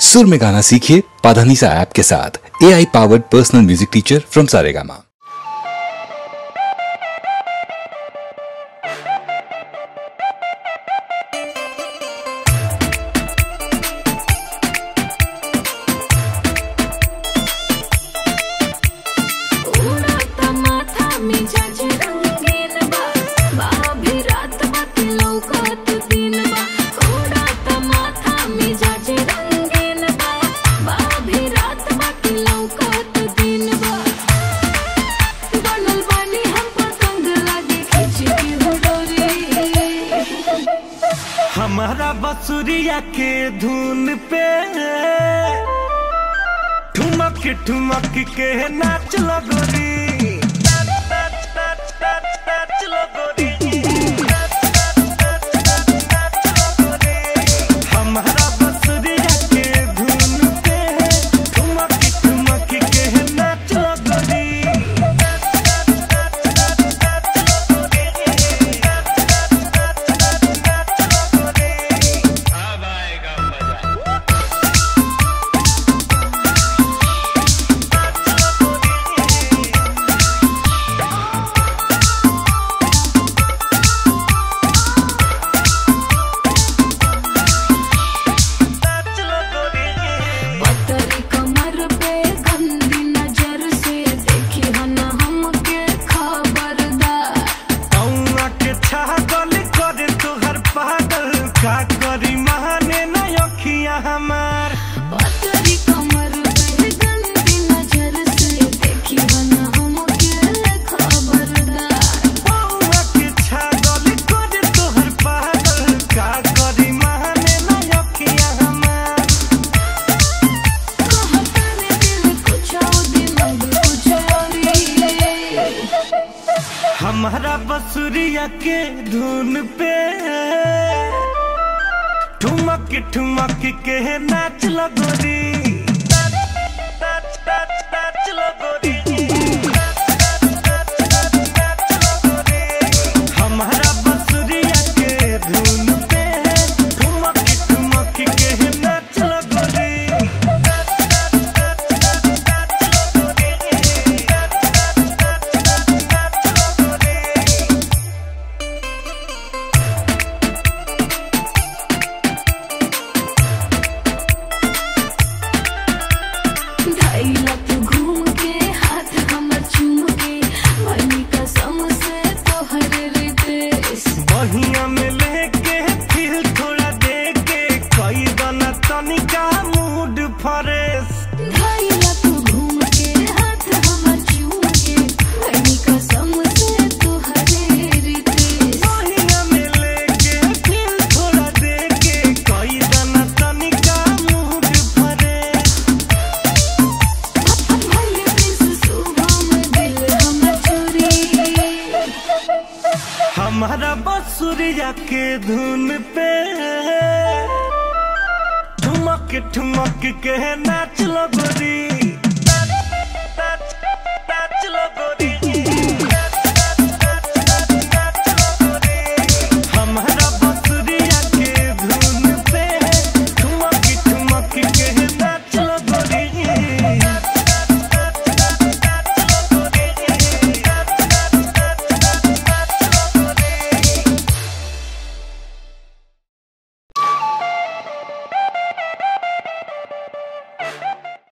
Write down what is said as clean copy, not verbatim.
सुर में गाना सीखिए पाधानीसा ऐप के साथ। AI powered personal music teacher from Saregama. हमारा बसुरिया के धुन पे ठुमक ठुमक के नाच लगोरी। हमारा बसुरिया के धुन पे ठुमक ठुमक के नाच लगोरी। का करी महाने न अखियां हमार पतरी कमर पे गंदी नजर से देखी बना हमके खबरदार। बउआ के छागल करे तोहर पागल का करी महाने न अखियां हमार। कहता रे दिल कुछ और दिमाग कुछ और। हमारा बसुरिया के धुन पे ठुमक ठुमक के नाच लगोरी। नाच लगोरी। हमारा बसुरिया के धुन पे ठुमक ठुमक के नाच लगोरी। घूम के हाथ हमर चूम के बनी कसम से तोहर रितेश। बहिया में लेके फिर थोड़ा दे के कई बना तनिका मूड फ्रेश। घूम के हाथ हमर चूम के बनी कसम से तोहर रितेश। बहिया में लेके फिर थोड़ा दे के कई बना तनिका मूड फ्रेश। हमारा बसुरिया के धुन पे ठुमक ठुमक के नाच लगोरी। नाच लगोरी।